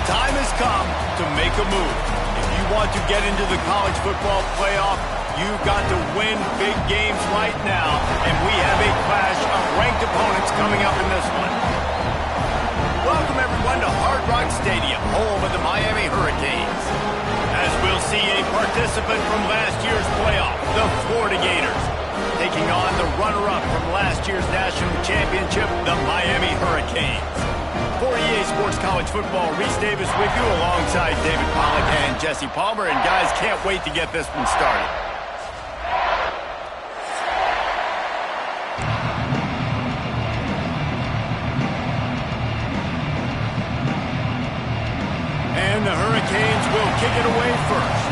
time has come to make a move. If you want to get into the college football playoff, you've got to win big games right now, and we have a clash of ranked opponents coming up in this one. Welcome, everyone, to Hard Rock Stadium, home of the Miami Hurricanes. As we'll see a participant from last year's playoff, the Florida Gators, taking on the runner-up from last year's national championship, the Miami Hurricanes. For EA Sports College Football, Reese Davis with you alongside David Pollack and Jesse Palmer. And guys, can't wait to get this one started. And the Hurricanes will kick it away first.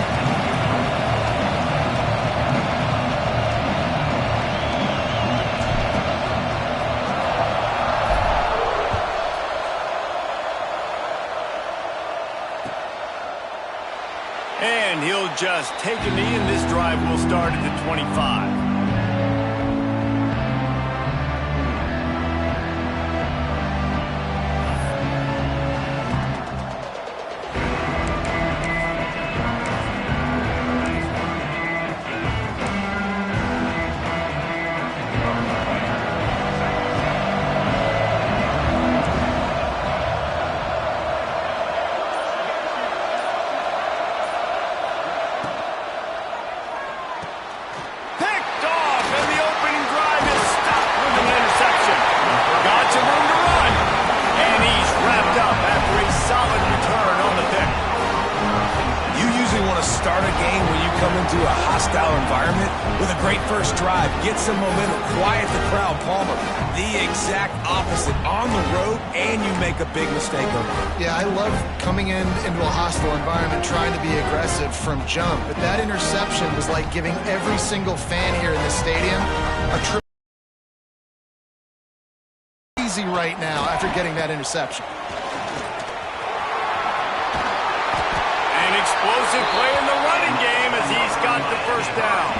And he'll just take a knee, and this drive will start at the 25. Get some momentum, quiet the crowd, Palmer. The exact opposite on the road, and you make a big mistake on it. Yeah, I love coming into a hostile environment, trying to be aggressive from jump. But that interception was like giving every single fan here in the stadium a trip easy right now after getting that interception. An explosive play in the running game as he's got the first down.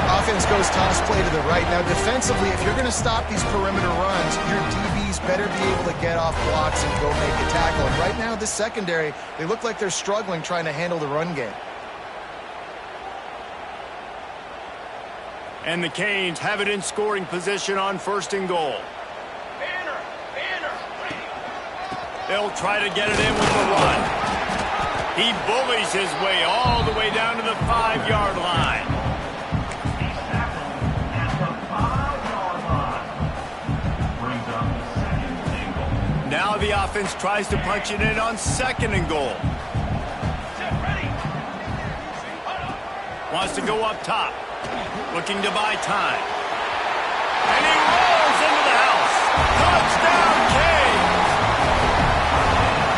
Offense goes toss play to the right. Now, defensively, if you're going to stop these perimeter runs, your DBs better be able to get off blocks and go make a tackle. And right now, this secondary, they look like they're struggling trying to handle the run game. And the Canes have it in scoring position on 1st and goal. They'll try to get it in with the run. He bullies his way all the way down to the 5-yard line. Now the offense tries to punch it in on 2nd and goal. Wants to go up top. Looking to buy time. And he rolls into the house. Touchdown, Canes!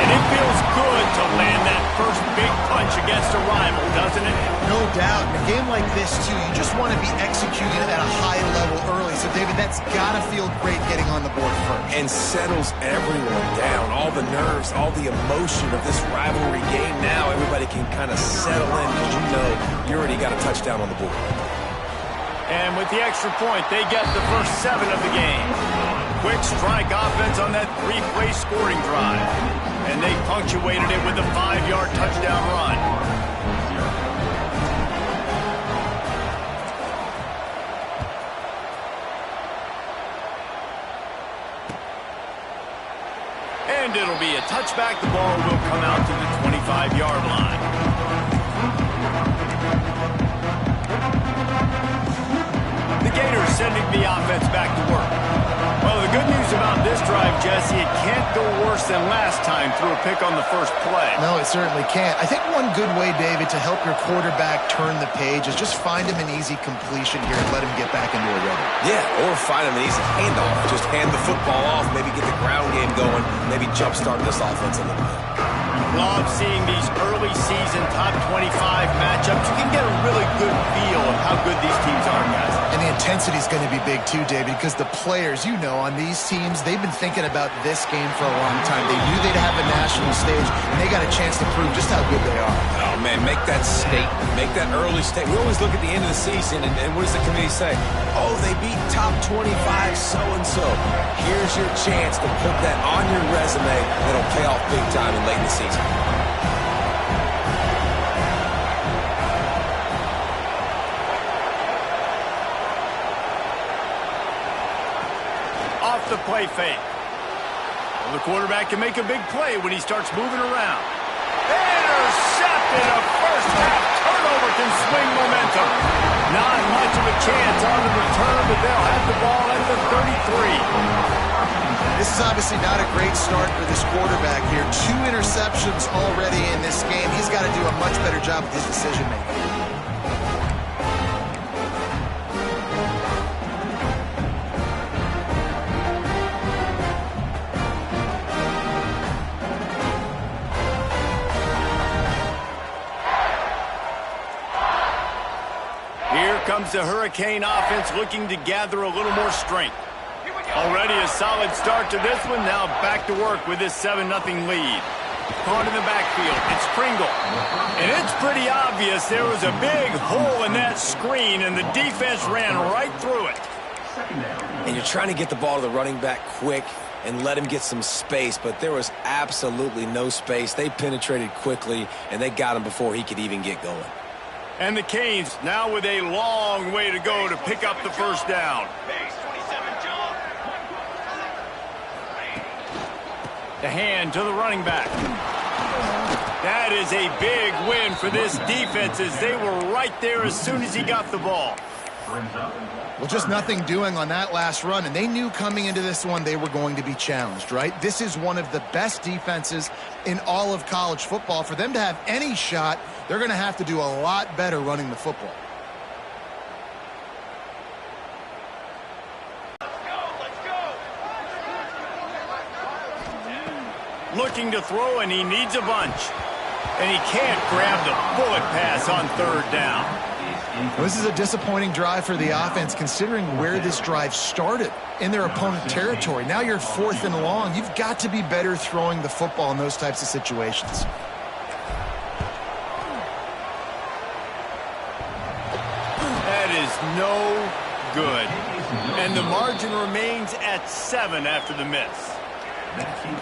And it feels good to land that first big punch against a rival, doesn't it? No doubt. In a game like this, too, you just want to be executing at a high level early. So, David, that's got to feel great getting on the board first. And settles everyone down. All the nerves, all the emotion of this rivalry game now. Everybody can kind of settle in because you know you already got a touchdown on the board. And with the extra point, they get the first 7 of the game. Quick strike offense on that 3-play scoring drive. And they punctuated it with a 5-yard touchdown run. And it'll be a touchback. The ball will come out to the 25-yard line. The Gators sending the offense back to work. Well, the good news about this drive, Jesse, it can't go worse than last time through a pick on the first play. No, it certainly can't. I think one good way, David, to help your quarterback turn the page is just find him an easy completion here and let him get back into a rhythm. Yeah, or find him an easy handoff. Just hand the football off, maybe get the ground game going, maybe jumpstart this offense a little bit. Love seeing these early season top 25 matchups. You can get a really good feel of how good these teams are, guys. And the intensity is going to be big too, David, because the players, on these teams, they've been thinking about this game for a long time. They knew they'd have a national stage, and they got a chance to prove just how good they are. Oh, man, make that statement. Make that early statement. We always look at the end of the season, and what does the committee say? Oh, they beat top 25 so-and-so. Here's your chance to put that on your resume that'll pay off big time in late in the season. Off the play fake. Well, the quarterback can make a big play when he starts moving around. Intercepted. A first half turnover can swing momentum. Not much of a chance on the return, but they'll have the ball at the 33. This is obviously not a great start for this quarterback here. 2 interceptions already in this game. He's got to do a much better job with his decision-making. Here comes the Hurricane offense looking to gather a little more strength. Already a solid start to this one. Now back to work with this 7-0 lead. Caught in the backfield. It's Pringle. And it's pretty obvious there was a big hole in that screen, and the defense ran right through it. And you're trying to get the ball to the running back quick and let him get some space, but there was absolutely no space. They penetrated quickly, and they got him before he could even get going. And the Canes now with a long way to go to pick up the first down. The hand to the running back. That is a big win for this defense as they were right there as soon as he got the ball. Well, just nothing doing on that last run, and they knew coming into this one they were going to be challenged, right? This is one of the best defenses in all of college football. For them to have any shot, they're going to have to do a lot better running the football. Looking to throw, and he needs a bunch. And he can't grab the bullet pass on third down. This is a disappointing drive for the offense, considering where this drive started in their opponent territory. Now you're 4th and long. You've got to be better throwing the football in those types of situations. That is no good. And the margin remains at 7 after the miss.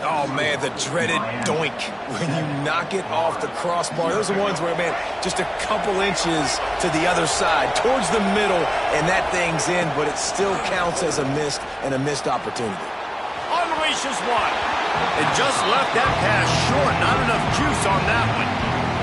Oh, man, the dreaded doink when you knock it off the crossbar. Those are ones where, man, just a couple inches to the other side, towards the middle, and that thing's in, but it still counts as a missed opportunity. Unleashes one. It just left that pass short. Not enough juice on that one.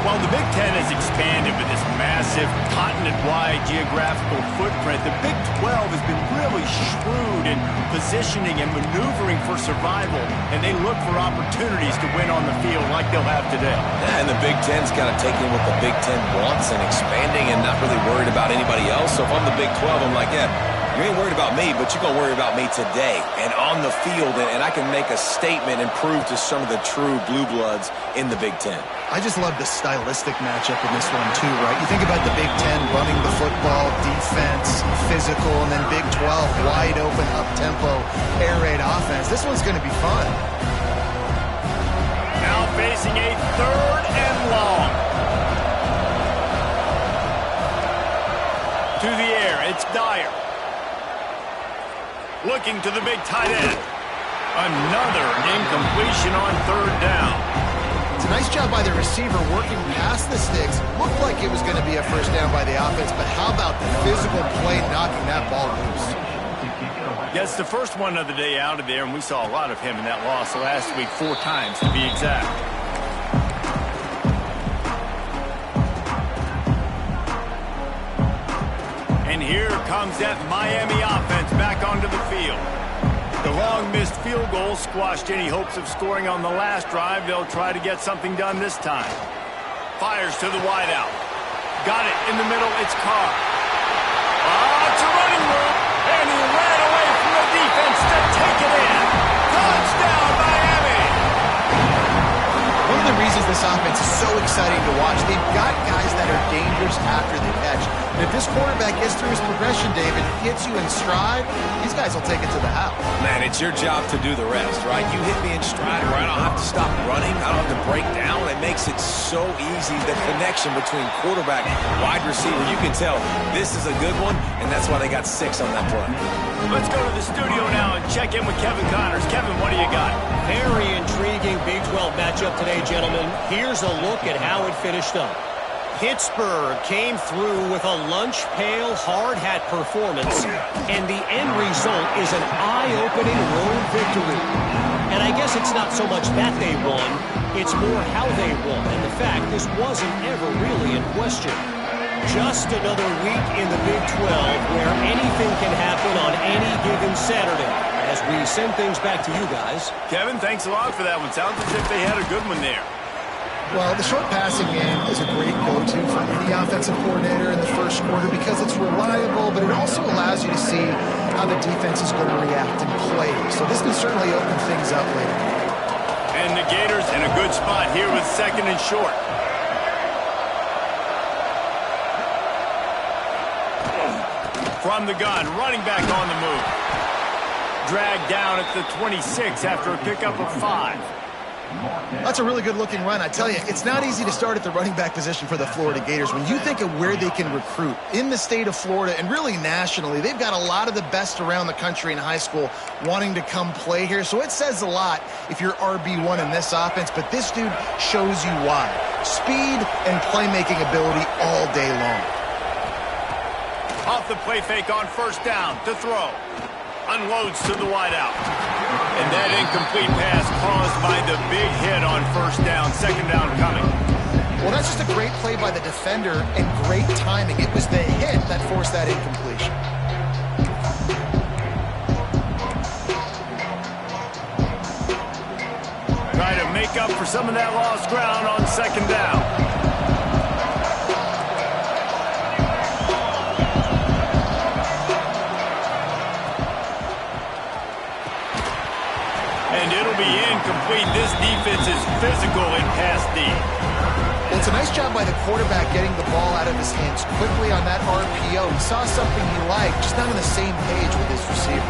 While the Big Ten has expanded with this massive continent-wide geographical footprint, the Big 12 has been really shrewd in positioning and maneuvering for survival, and they look for opportunities to win on the field like they'll have today. Yeah, and the Big Ten's kind of taking what the Big Ten wants and expanding and not really worried about anybody else. So if I'm the Big 12, I'm like, yeah, you ain't worried about me, but you're going to worry about me today and on the field, and I can make a statement and prove to some of the true blue bloods in the Big Ten. I just love the stylistic matchup in this one too, right? You think about the Big Ten running the football, defense, physical, and then Big 12, wide open, up-tempo, air raid offense. This one's going to be fun. Now facing a 3rd and long. To the air, it's Dyer. Looking to the big tight end. Another incompletion on 3rd down. It's a nice job by the receiver working past the sticks. Looked like it was going to be a first down by the offense, but how about the physical play knocking that ball loose? Yes, the first one of the day out of there, and we saw a lot of him in that loss last week, 4 times to be exact. And here comes that Miami offense back onto the field. The long missed field goal squashed any hopes of scoring on the last drive. They'll try to get something done this time. Fires to the wideout. Got it in the middle. It's Carr. It's a running room. And he ran away from the defense to take it in. Touchdown, Miami. One of the reasons this offense is so exciting to watch, they've got guys that are dangerous after the catch. And if this quarterback gets through his progression, David, hits you in stride, these guys will take it to the house. Man, it's your job to do the rest, right? You hit me in stride where I don't have to stop running. I don't have to break down. It makes it so easy, the connection between quarterback, wide receiver. You can tell this is a good one, and that's why they got 6 on that play. Let's go to the studio now and check in with Kevin Connors. Kevin, what do you got? Very intriguing Big 12 matchup today, gentlemen. Here's a look at how it finished up. Pittsburgh came through with a lunch pail hard hat performance, and the end result is an eye-opening road victory. And I guess it's not so much that they won, it's more how they won, and the fact this wasn't ever really in question. Just another week in the Big 12 where anything can happen on any given Saturday. As we send things back to you guys. Kevin, thanks a lot for that one. Sounds as if they had a good one there. Well, the short passing game is a great go-to for any offensive coordinator in the first quarter because it's reliable, but it also allows you to see how the defense is going to react and play. So this can certainly open things up later. And the Gators in a good spot here with 2nd and short. From the gun, running back on the move. Dragged down at the 26 after a pickup of 5. That's a really good-looking run. I tell you, it's not easy to start at the running back position for the Florida Gators. When you think of where they can recruit in the state of Florida and really nationally, they've got a lot of the best around the country in high school wanting to come play here. So it says a lot if you're RB1 in this offense, but this dude shows you why. Speed and playmaking ability all day long. Off the play fake on 1st down to throw. Unloads to the wideout. And that incomplete pass caused by the big hit on 1st down. 2nd down coming. Well, that's just a great play by the defender and great timing. It was the hit that forced that incompletion. Try to make up for some of that lost ground on 2nd down. Incomplete. This defense is physical in pass D. Well, it's a nice job by the quarterback getting the ball out of his hands quickly on that RPO. He saw something he liked, just not on the same page with his receiver.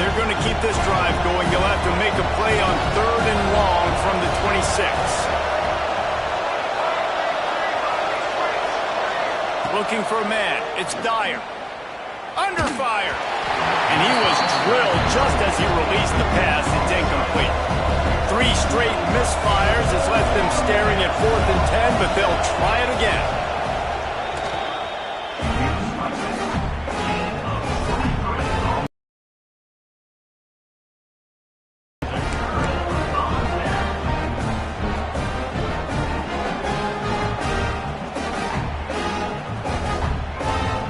They're going to keep this drive going. You'll have to make a play on 3rd and long from the 26. Looking for a man. It's Dyer. Under fire. And he was drilled just as he released the pass. It's incomplete. 3 straight misfires has left them staring at 4th and 10, but they'll try it again.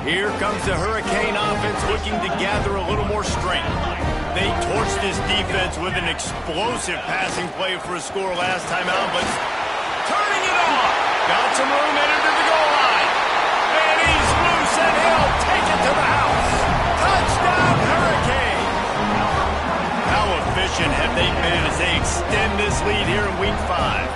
Here comes the Hurricane offense looking to gather a little more strength. They torched this defense with an explosive passing play for a score last time out, but turning it on. Got some room into the goal line. And he's loose, and he'll take it to the house. Touchdown, Hurricane. How efficient have they been as they extend this lead here in Week 5?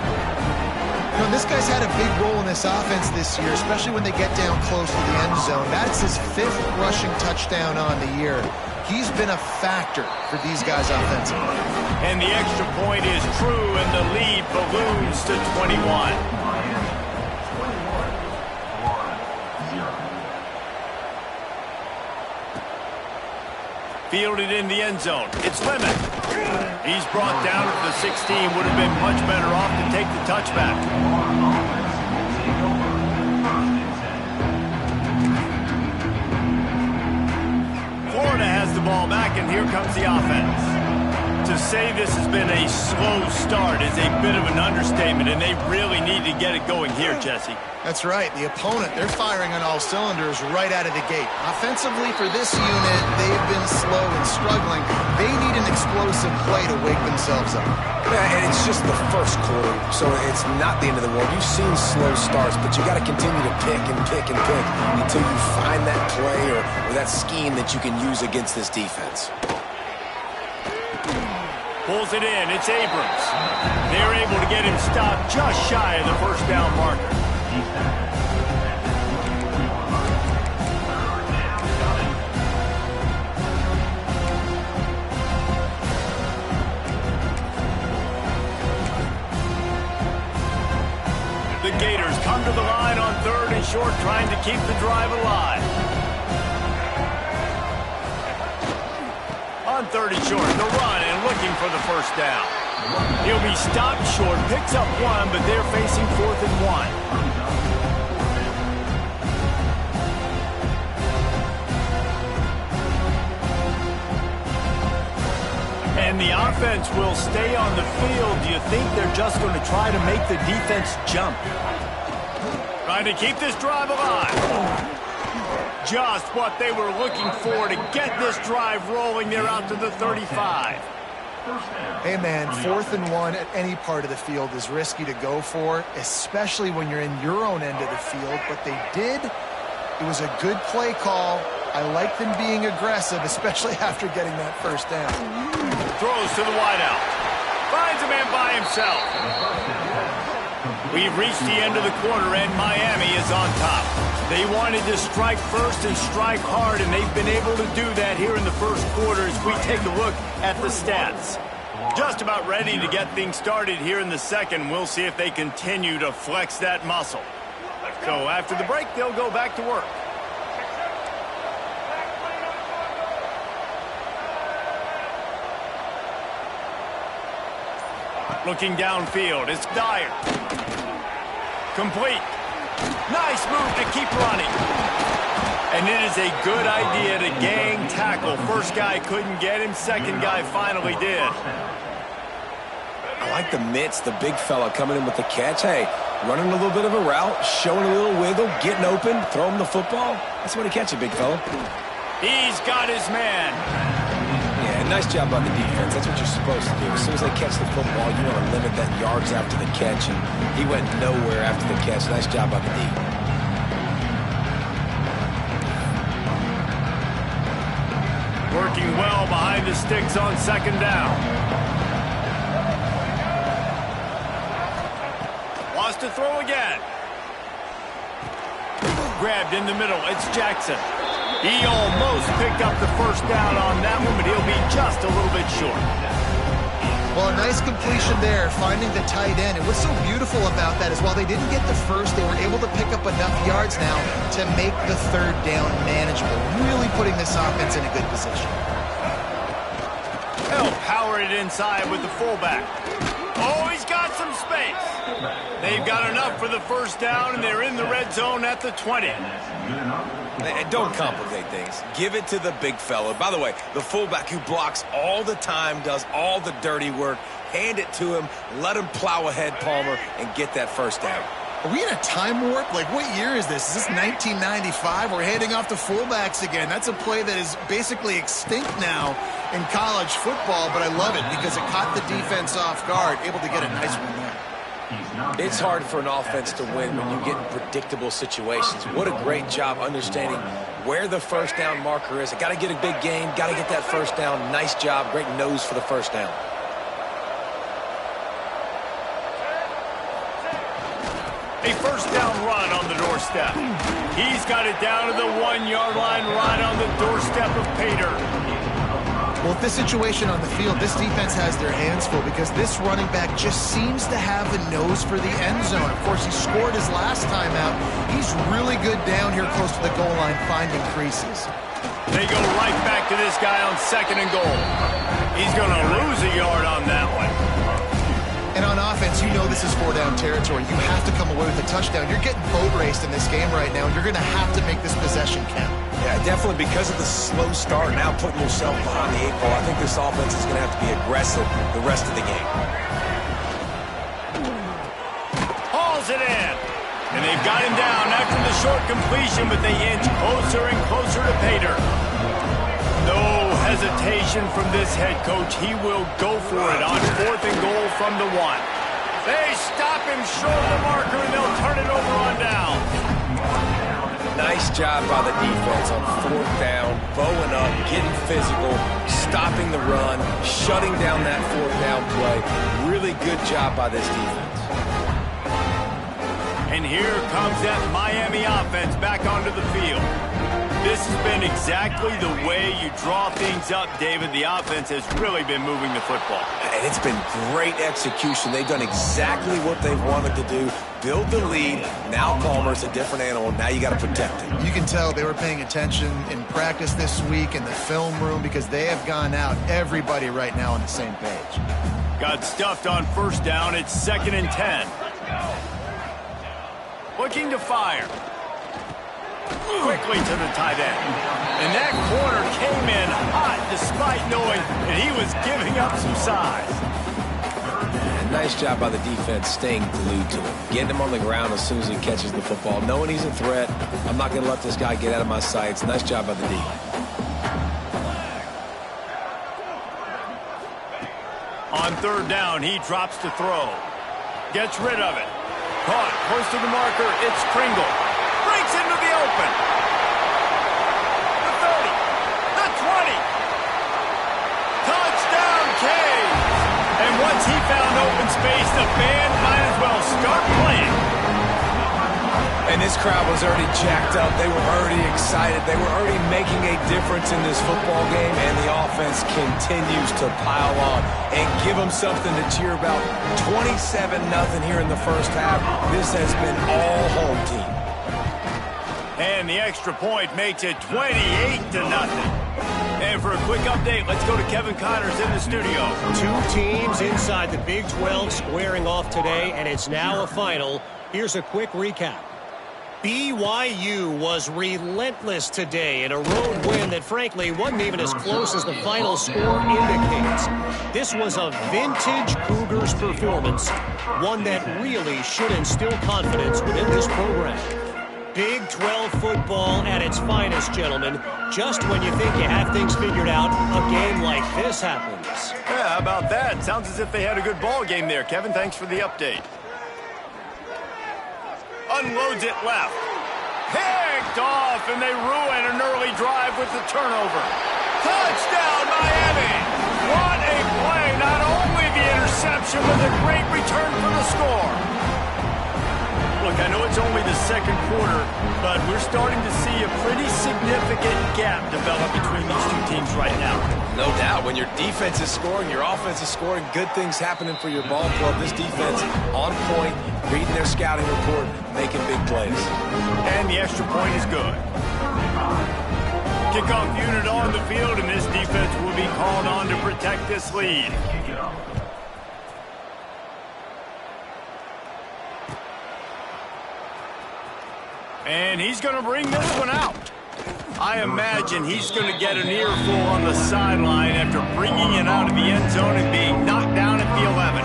You know, this guy's had a big role in this offense this year, especially when they get down close to the end zone. That's his 5th rushing touchdown on the year. He's been a factor for these guys offensively. And the extra point is true, and the lead balloons to 21. Fielded in the end zone. It's Lemon. He's brought down at the 16. Would have been much better off to take the touchback. Florida has the ball back, and here comes the offense. To say this has been a slow start is a bit of an understatement, and they really need to get it going here, Jesse. That's right. The opponent, they're firing on all cylinders right out of the gate. Offensively, for this unit, they've been slow and struggling. They need an explosive play to wake themselves up. Yeah, and it's just the first quarter, so it's not the end of the world. You've seen slow starts, but you got to continue to pick and pick and pick until you find that play or that scheme that you can use against this defense. Pulls it in. It's Abrams. They're able to get him stopped just shy of the first down marker. The Gators come to the line on 3rd and short, trying to keep the drive alive. On 3rd and short, the run and looking for the first down. He'll be stopped short, picks up 1, but they're facing 4th and 1. And the offense will stay on the field. Do you think they're just going to try to make the defense jump? Trying to keep this drive alive. Just what they were looking for to get this drive rolling. They're out to the 35. Hey, man, 4th and 1 at any part of the field is risky to go for, especially when you're in your own end of the field. But they did. It was a good play call. I like them being aggressive, especially after getting that first down. Throws to the wideout. Finds a man by himself. We've reached the end of the quarter, and Miami is on top. They wanted to strike first and strike hard, and they've been able to do that here in the first quarter as we take a look at the stats. Just about ready to get things started here in the second. We'll see if they continue to flex that muscle. So after the break, they'll go back to work. Looking downfield, it's Dyer. Complete. Nice move to keep running. And it is a good idea to gang tackle. First guy couldn't get him, second guy finally did. I like the mitts, the big fella coming in with the catch. Hey, running a little bit of a route, showing a little wiggle, getting open, throw him the football. That's what he catch it, big fella. He's got his man. Yeah, nice job on the defense. That's what you're supposed to do. As soon as they catch the football, you want to limit that yards after the catch, and he went nowhere after the catch. Nice job on the D. Working well behind the sticks on second down. Wants to throw again. Grabbed in the middle. It's Jackson. He almost picked up the first down on that one, but he'll be just a little bit short. Well, a nice completion there, finding the tight end. And what's so beautiful about that is while they didn't get the first, they were able to pick up enough yards now to make the third down manageable, really putting this offense in a good position. They'll power it inside with the fullback. Oh, he's got some space. They've got enough for the first down, and they're in the red zone at the 20. And don't complicate things. Give it to the big fella. By the way, the fullback who blocks all the time, does all the dirty work. Hand it to him, let him plow ahead, Palmer, and get that first down. Are we in a time warp? Like, what year is this? Is this 1995? We're handing off to fullbacks again. That's a play that is basically extinct now in college football, but I love it because it caught the defense off guard, able to get a nice one there. It's hard for an offense to win when you get in predictable situations. What a great job understanding where the first down marker is. I got to get a big gain, got to get that first down. Nice job, great nose for the first down. A first down run on the doorstep. He's got it down to the 1-yard line, right on the doorstep of Pater. Well, with this situation on the field, this defense has their hands full because this running back just seems to have a nose for the end zone. Of course, he scored his last time out. He's really good down here close to the goal line, finding creases. They go right back to this guy on second and goal. He's going to lose a yard on that one. And on offense, you know this is 4-down territory. You have to come away with a touchdown. You're getting boat raced in this game right now, and you're going to have to make this possession count. Yeah, definitely because of the slow start, now putting yourself behind the 8 ball. I think this offense is going to have to be aggressive the rest of the game. Hauls it in. And they've got him down after the short completion, but they inch closer and closer to Pater. No hesitation from this head coach. He will go for it on 4th and goal from the 1. They stop him short of the marker, and they'll turn it over on down. Nice job by the defense on 4th down, bowing up, getting physical, stopping the run, shutting down that 4th down play. Really good job by this defense. And here comes that Miami offense back onto the field. This has been exactly the way you draw things up, David. The offense has really been moving the football. And it's been great execution. They've done exactly what they've wanted to do. Build the lead. Now Palmer's a different animal. Now you got to protect it. You can tell they were paying attention in practice this week in the film room because they have gone out, everybody right now on the same page. Got stuffed on 1st down. It's 2nd and 10. Looking to fire. Quickly to the tight end. And that corner came in hot despite knowing that he was giving up some size. And nice job by the defense staying glued to him. Getting him on the ground as soon as he catches the football. Knowing he's a threat. I'm not going to let this guy get out of my sights. Nice job by the D. On 3rd down, he drops to throw. Gets rid of it. Caught close to the marker. It's Kringle. Breaks into the open. The 30. The 20. Touchdown, Canes. And once he found open space, the band might as well start playing. And this crowd was already jacked up. They were already excited. They were already making a difference in this football game, and the offense continues to pile on and give them something to cheer about. 27-0 here in the 1st half. This has been all home team. And the extra point makes it 28-0. And for a quick update, let's go to Kevin Connors in the studio. 2 teams inside the Big 12 squaring off today, and it's now a final. Here's a quick recap. BYU was relentless today in a road win that, frankly, wasn't even as close as the final score indicates. This was a vintage Cougars performance, one that really should instill confidence within this program. Big 12 football at its finest, gentlemen. Just when you think you have things figured out, a game like this happens. Yeah, how about that? Sounds as if they had a good ball game there. Kevin, thanks for the update. Unloads it left. Picked off, and they ruin an early drive with the turnover. Touchdown, Miami! What a play! Not only the interception, but a great return for the score. Look, I know it's only the 2nd quarter, but we're starting to see a pretty significant gap develop between these 2 teams right now. No doubt. When your defense is scoring, your offense is scoring, good things happening for your ball club. This defense on point, reading their scouting report, making big plays. And the extra point is good. Kickoff unit on the field, and this defense will be called on to protect this lead. And he's going to bring this one out. I imagine he's going to get an earful on the sideline after bringing it out of the end zone and being knocked down at the 11.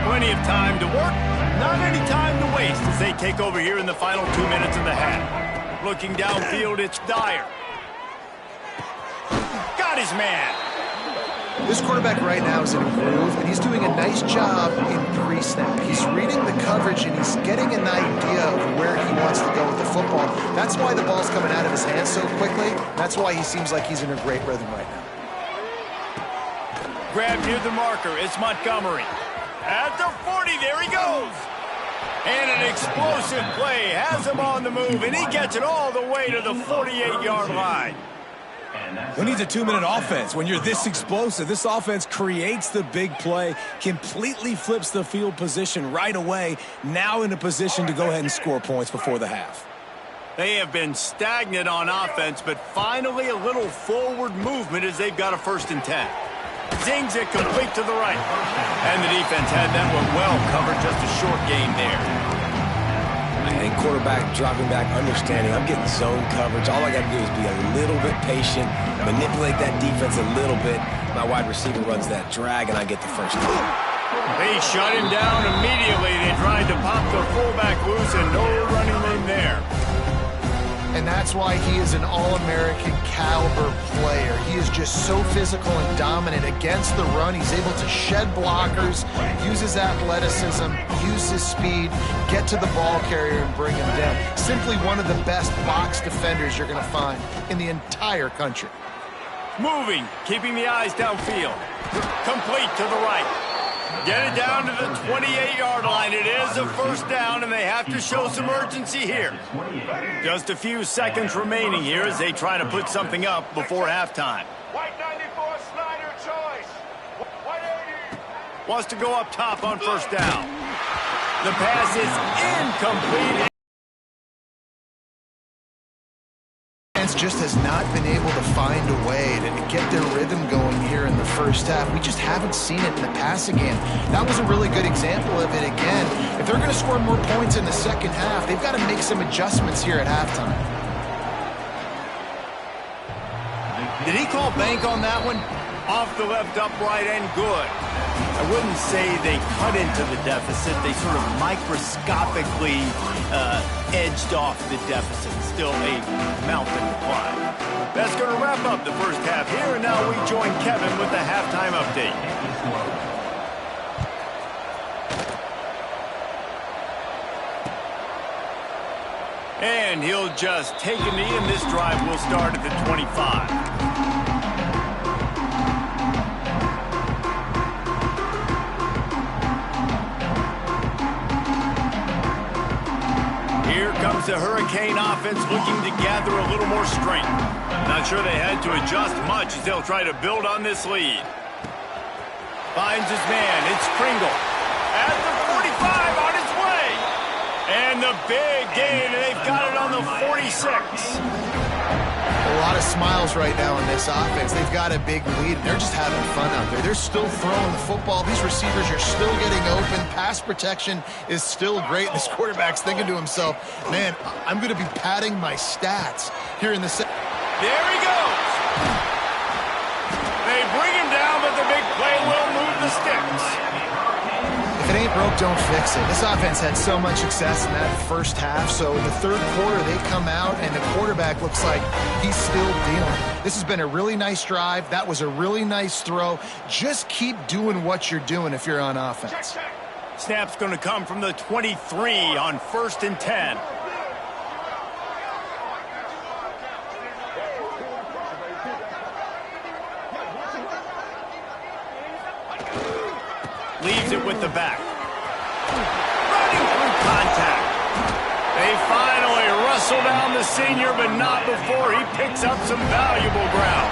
Plenty of time to work, not any time to waste as they take over here in the final 2 minutes of the half. Looking downfield, it's Dyer. Got his man. This quarterback right now is in a groove, and he's doing a nice job in pre-snap. He's reading the coverage, and he's getting an idea of where he wants to go with the football. That's why the ball's coming out of his hands so quickly. That's why he seems like he's in a great rhythm right now. Grab near the marker. It's Montgomery. At the 40, there he goes. And an explosive play has him on the move, and he gets it all the way to the 48-yard line. Who needs a 2-minute offense? When you're this explosive, this offense creates the big play, completely flips the field position right away, now in a position to go ahead and score points before the half. They have been stagnant on offense, but finally a little forward movement as they've got a 1st and 10. Zings it complete to the right. And the defense had that one well covered, just a short gain there. And quarterback dropping back, understanding I'm getting zone coverage. All I got to do is be a little bit patient, manipulate that defense a little bit. My wide receiver runs that drag, and I get the 1st down. They shut him down immediately. They tried to pop the fullback loose, and no running room there. And that's why he is an All-American caliber player. He is just so physical and dominant against the run. He's able to shed blockers, use his athleticism, use his speed, get to the ball carrier and bring him down. Simply one of the best box defenders you're going to find in the entire country. Moving, keeping the eyes downfield. Complete to the right. Get it down to the 28-yard line. It is a first down, and they have to show some urgency here. Just a few seconds remaining here as they try to put something up before halftime. White 94, Snyder choice. White 80. Wants to go up top on first down. The pass is incomplete. Just has not been able to find a way to get their rhythm going here in the first half. We just haven't seen it in the passing game. That was a really good example of it again. If they're going to score more points in the second half, they've got to make some adjustments here at halftime. Did he call bank on that one? Off the left upright and good. I wouldn't say they cut into the deficit. They sort of microscopically edged off the deficit. Still a mountain to climb. That's going to wrap up the first half here, and now we join Kevin with the halftime update. And he'll just take a knee, and this drive will start at the 25. Here comes the Hurricane offense looking to gather a little more strength. Not sure they had to adjust much as they'll try to build on this lead. Finds his man. It's Kringle. At the 45 on his way. And the big gain, and they've got it on the 46. A lot of smiles right now in this offense. They've got a big lead, and they're just having fun out there. They're still throwing the football. These receivers are still getting open. Pass protection is still great. This quarterback's thinking to himself, man, I'm going to be padding my stats here in the second. There he goes. They bring him down, but the big play will move the sticks. If it ain't broke, don't fix it. This offense had so much success in that first half, so in the third quarter they come out and the quarterback looks like he's still dealing. This has been a really nice drive. That was a really nice throw. Just keep doing what you're doing if you're on offense. Snap's going to come from the 23 on 1st and 10. Leaves it with the back. Running through contact. They finally wrestle down the senior, but not before he picks up some valuable ground.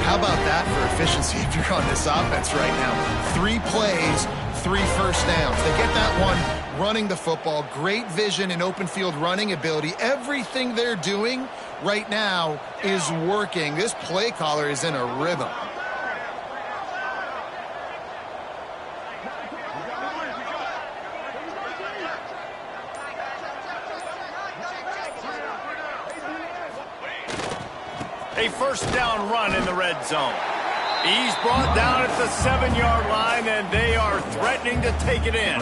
How about that for efficiency if you're on this offense right now? 3 plays, 3 first downs. They get that one running the football. Great vision and open field running ability. Everything they're doing right now is working. This play caller is in a rhythm. A first down run in the red zone. He's brought down at the 7-yard line, and they are threatening to take it in.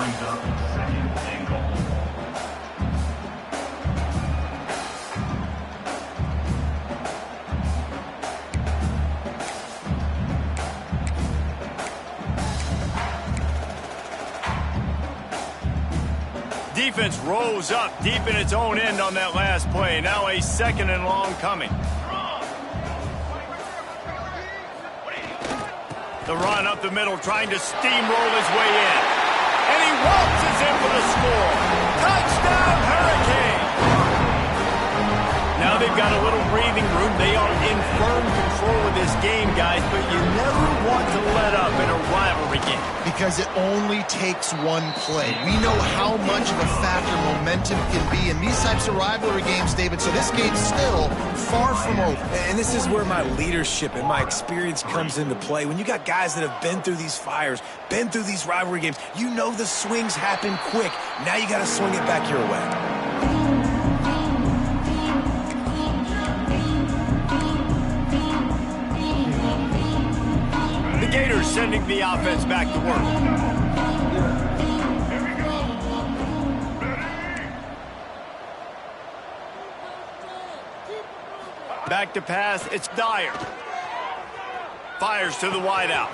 Defense rose up deep in its own end on that last play. Now a 2nd and long coming. The run up the middle, trying to steamroll his way in. And he waltzes in for the score. Touchdown, Hurricane! Now they've got a little breathing room. They are in firm control of this game, guys, but you never want to let up in a rivalry game. Because it only takes one play. We know how much of a factor momentum can be in these types of rivalry games, David, so this game's still far from over. And this is where my leadership and my experience comes into play. When you got guys that have been through these fires, been through these rivalry games, you know the swings happen quick. Now you got to swing it back your way. The Gators sending the offense back to work. Back to pass, it's Dyer. Fires to the wideout.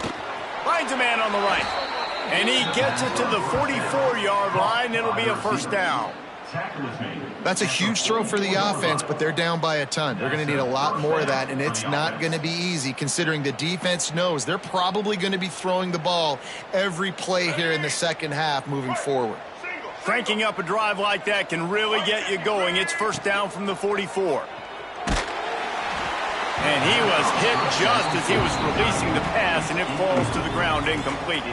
Finds a man on the right. And he gets it to the 44-yard line. It'll be a first down. That's a huge throw for the offense, but they're down by a ton. They're going to need a lot more of that, and it's not going to be easy considering the defense knows they're probably going to be throwing the ball every play here in the second half moving forward. Cranking up a drive like that can really get you going. It's first down from the 44. And he was hit just as he was releasing the pass, and it falls to the ground incomplete.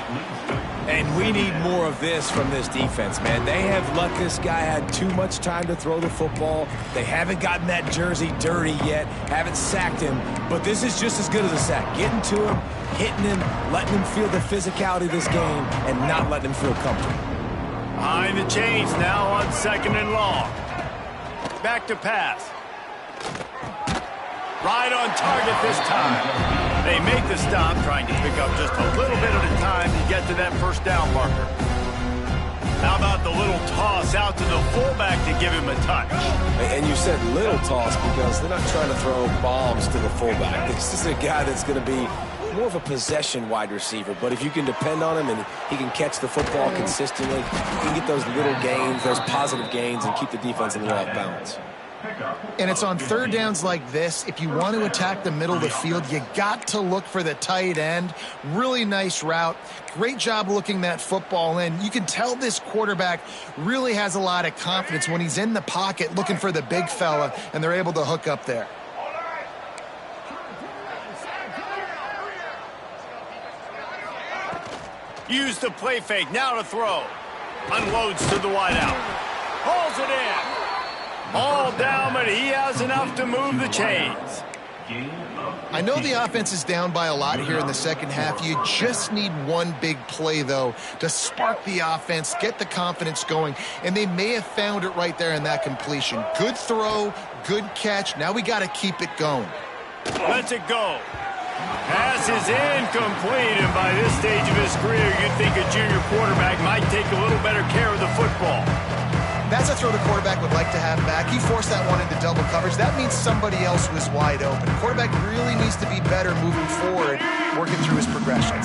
And we need more of this from this defense, man. They have let this guy had too much time to throw the football. They haven't gotten that jersey dirty yet, haven't sacked him. But this is just as good as a sack. Getting to him, hitting him, letting him feel the physicality of this game, and not letting him feel comfortable. Behind the chains now on second and long. Back to pass. Right on target this time. They make the stop, trying to pick up just a little bit at a time to get to that first down marker. How about the little toss out to the fullback to give him a touch? And you said little toss because they're not trying to throw bombs to the fullback. This is a guy that's going to be more of a possession wide receiver. But if you can depend on him and he can catch the football consistently, you can get those little gains, those positive gains, and keep the defense a little off balance. And it's on third downs like this. If you want to attack the middle of the field, you got to look for the tight end. Really nice route. Great job looking that football in. You can tell this quarterback really has a lot of confidence when he's in the pocket looking for the big fella, and they're able to hook up there. Use the play fake. Now to throw. Unloads to the wideout. Hauls it in. All down, but he has enough to move the chains. I know the offense is down by a lot here in the second half. You just need one big play, though, to spark the offense, get the confidence going, and they may have found it right there in that completion. Good throw, good catch. Now we got to keep it going. Lets it go. Pass is incomplete, and by this stage of his career, you'd think a junior quarterback might take a little better care of the football. That's a throw the quarterback would like to have back. He forced that one into double coverage. That means somebody else was wide open. Quarterback really needs to be better moving forward, working through his progressions.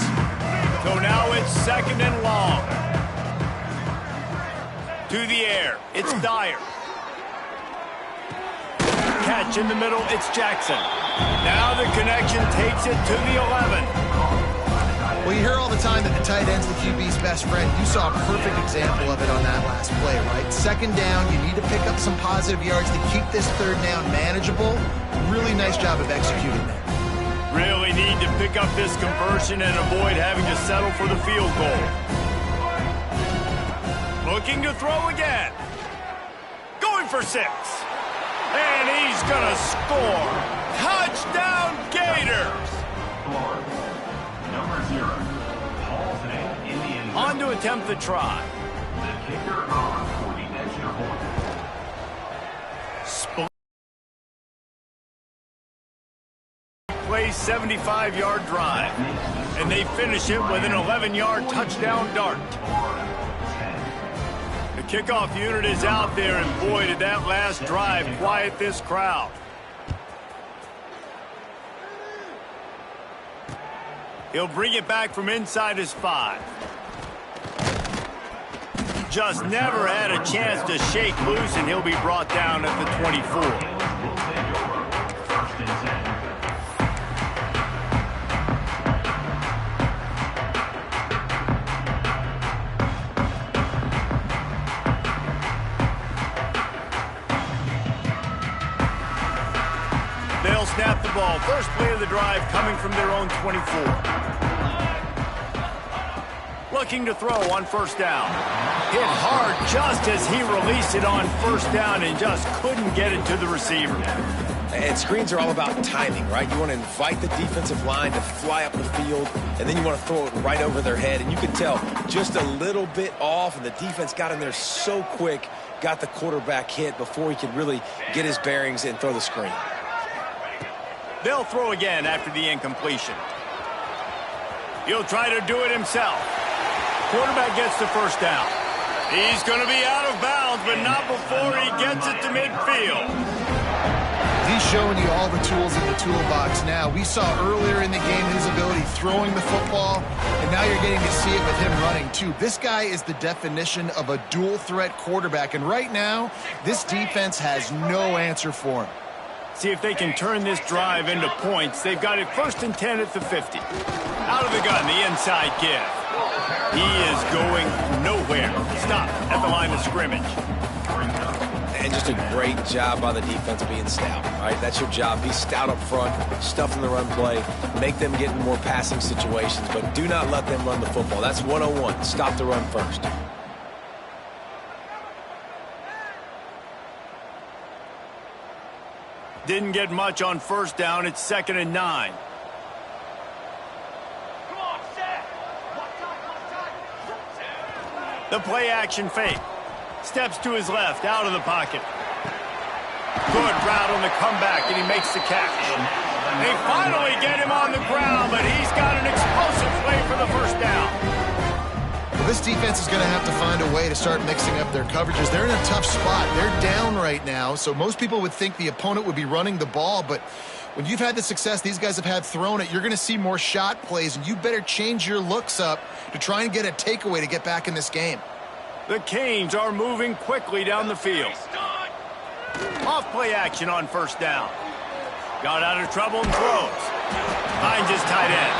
So now it's second and long. To the air. It's Dyer. Catch in the middle. It's Jackson. Now the connection takes it to the 11. Well, you hear all the time that the tight end's the QB's best friend. You saw a perfect example of it on that last play, right? Second down, you need to pick up some positive yards to keep this third down manageable. Really nice job of executing that. Really need to pick up this conversion and avoid having to settle for the field goal. Looking to throw again. Going for 6. And he's going to score. Touchdown Gators! Number 0, Halsey, Indian. On to attempt the try. The kicker on for the extra point. Play 75-yard drive. And they finish it with an 11-yard touchdown dart. The kickoff unit is out there, and boy, did that last drive quiet this crowd. He'll bring it back from inside his 5. Just never had a chance to shake loose, and he'll be brought down at the 24. They'll snap the ball. First play of the drive coming from their own 24. Looking to throw on first down. Hit hard just as he released it on first down and just couldn't get it to the receiver. And screens are all about timing, right? You want to invite the defensive line to fly up the field, and then you want to throw it right over their head. And you can tell just a little bit off, and the defense got in there so quick, got the quarterback hit before he could really get his bearings and throw the screen. They'll throw again after the incompletion. He'll try to do it himself. Quarterback gets the first down. He's going to be out of bounds, but not before he gets it to midfield. These showing you all the tools in the toolbox now. We saw earlier in the game his ability throwing the football, and now you're getting to see it with him running too. This guy is the definition of a dual-threat quarterback, and right now, this defense has no answer for him. See if they can turn this drive into points. They've got it 1st and 10 at the 50. Out of the gun, the inside give. He is going nowhere. Stop at the line of scrimmage. And just a great job by the defense being stout. All right, that's your job. Be stout up front, stuff in the run play, make them get in more passing situations, but do not let them run the football. That's 101. Stop the run first. Didn't get much on 1st down. It's 2nd and 9. The play action fake. Steps to his left, out of the pocket. Good route on the comeback, and he makes the catch. They finally get him on the ground, but he's got an explosive play for the 1st down. Well, this defense is going to have to find a way to start mixing up their coverages. They're in a tough spot. They're down right now, so most people would think the opponent would be running the ball, but when you've had the success these guys have had throwing it, you're going to see more shot plays, and you better change your looks up to try and get a takeaway to get back in this game. The Canes are moving quickly down the field. Off play action on 1st down. Got out of trouble and throws. Finds his tight end.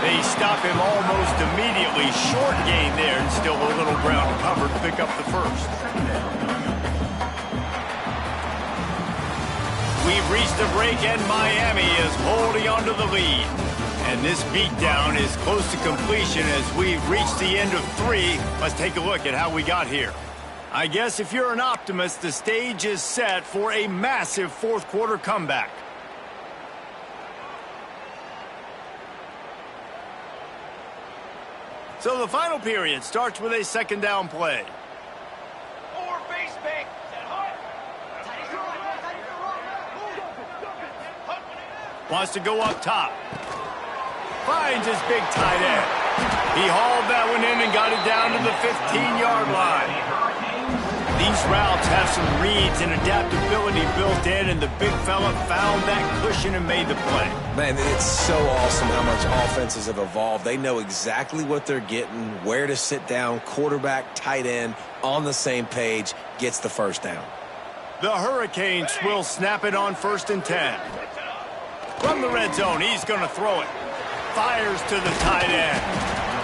They stop him almost immediately. Short gain there and still a little ground covered to pick up the 1st. We've reached a break and Miami is holding on to the lead. And this beatdown is close to completion as we've reached the end of 3. Let's take a look at how we got here. I guess if you're an optimist, the stage is set for a massive 4th quarter comeback. So the final period starts with a 2nd down play. Wants to go up top. Finds his big tight end. He hauled that one in and got it down to the 15-yard line. These routes have some reads and adaptability built in, and the big fella found that cushion and made the play. Man, it's so awesome how much offenses have evolved. They know exactly what they're getting, where to sit down, quarterback, tight end, on the same page, gets the 1st down. The Hurricanes will snap it on 1st and 10. From the red zone, he's going to throw it. Fires to the tight end.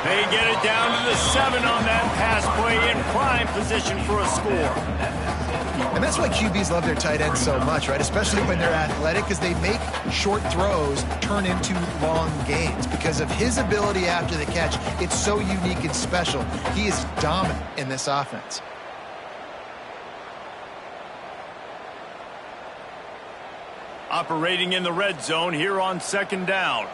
They get it down to the 7 on that pass play in prime position for a score. And that's why QBs love their tight ends so much, right? Especially when they're athletic, because they make short throws turn into long gains. Because of his ability after the catch, it's so unique and special. He is dominant in this offense. Operating in the red zone here on 2nd down.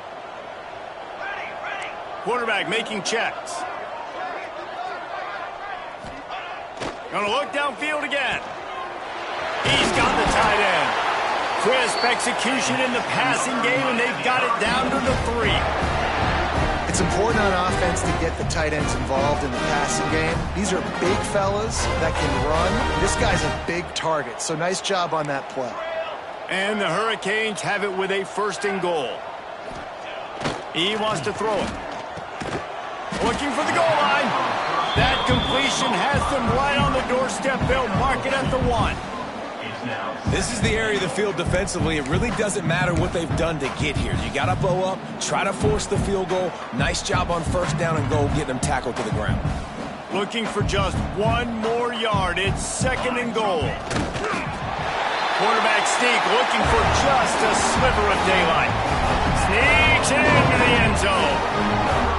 Quarterback making checks. Gonna look downfield again. He's got the tight end. Crisp execution in the passing game, and they've got it down to the 3. It's important on offense to get the tight ends involved in the passing game. These are big fellas that can run. This guy's a big target, so nice job on that play. And the Hurricanes have it with a 1st and goal. He wants to throw it. Looking for the goal line. That completion has them right on the doorstep. They'll mark it at the 1. This is the area of the field defensively. It really doesn't matter what they've done to get here. You got to bow up, try to force the field goal. Nice job on 1st down and goal, getting them tackled to the ground. Looking for just 1 more yard. It's 2nd and goal. Quarterback sneak, looking for just a sliver of daylight. Sneaks into the end zone.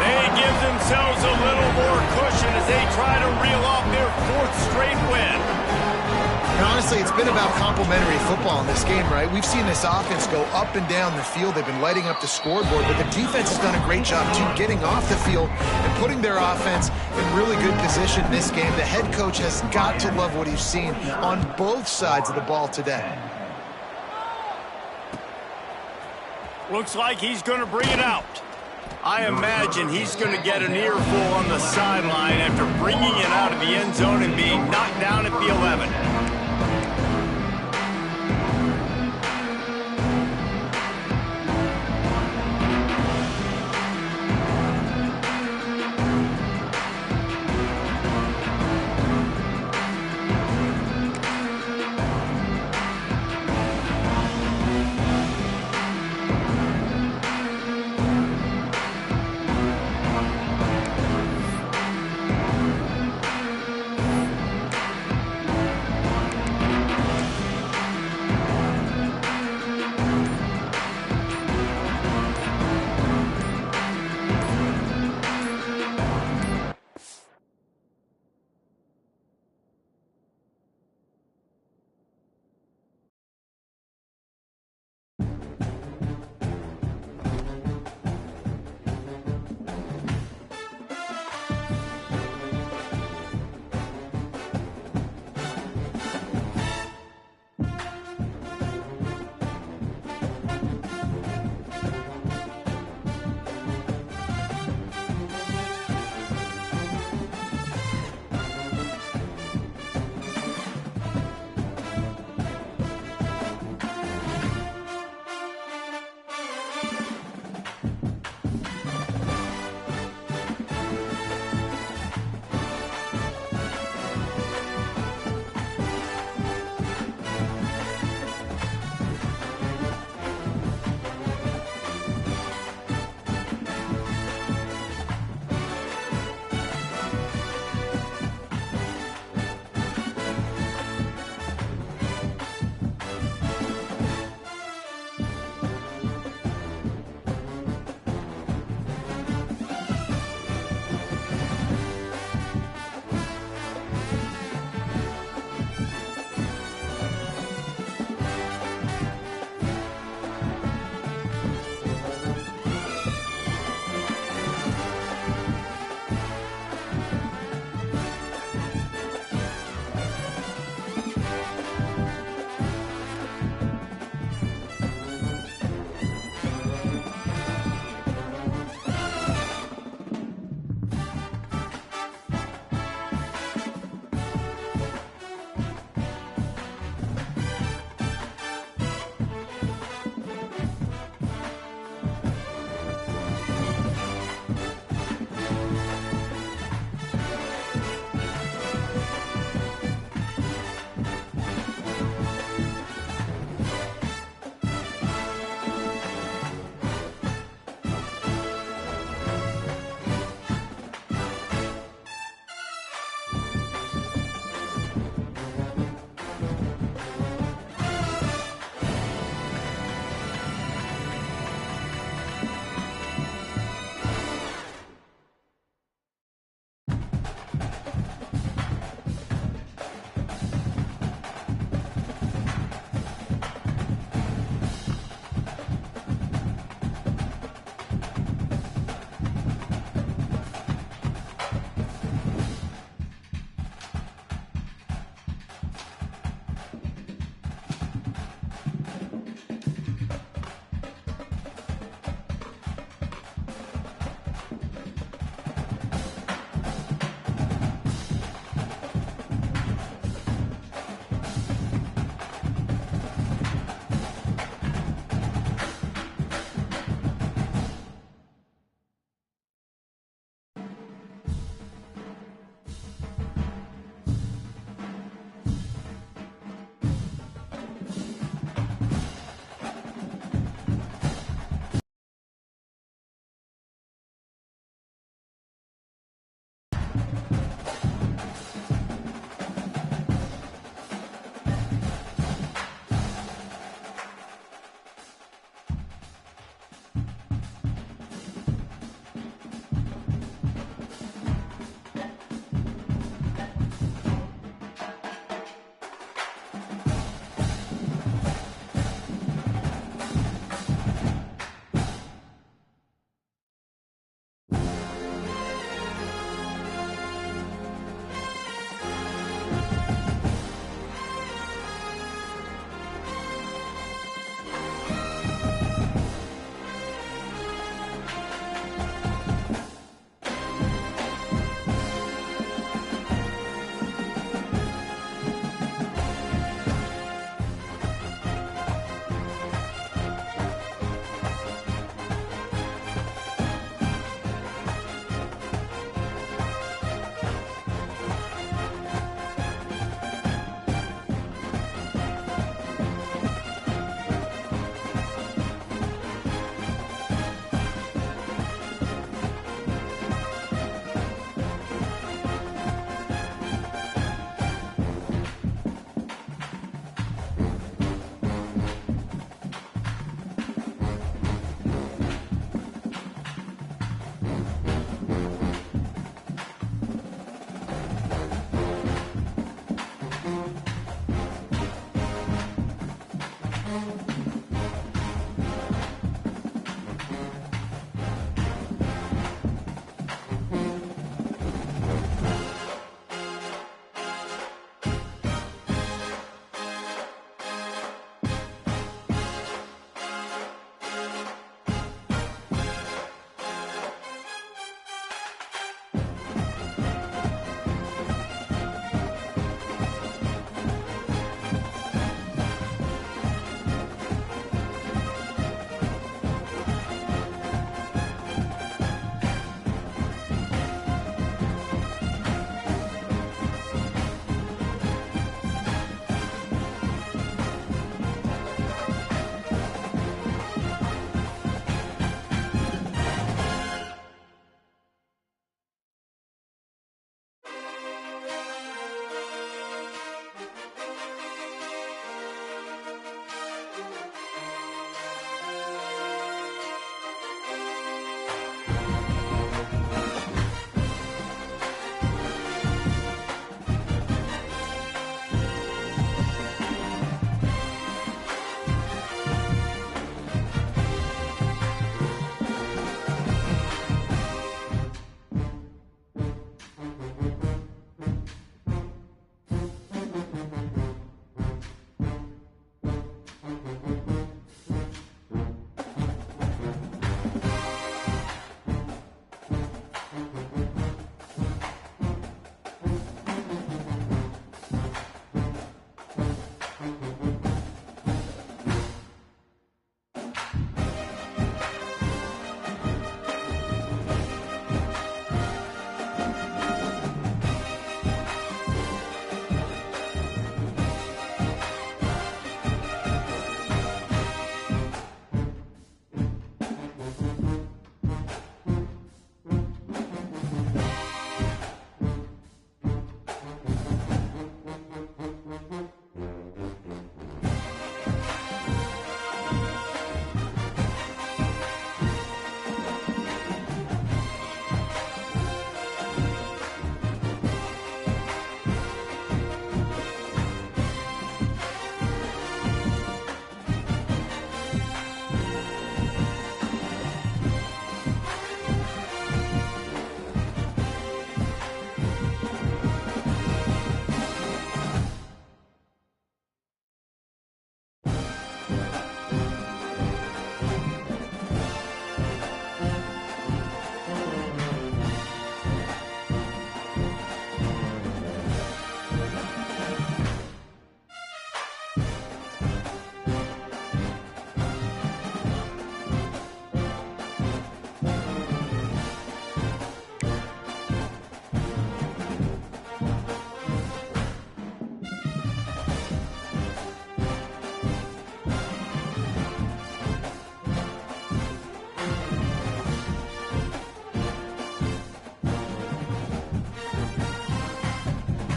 They give themselves a little more cushion as they try to reel off their 4th straight win. And honestly, it's been about complementary football in this game, right? We've seen this offense go up and down the field. They've been lighting up the scoreboard, but the defense has done a great job, too, getting off the field and putting their offense in really good position in this game. The head coach has got to love what he's seen on both sides of the ball today. Looks like he's going to bring it out. I imagine he's going to get an earful on the sideline after bringing it out of the end zone and being knocked down at the 11.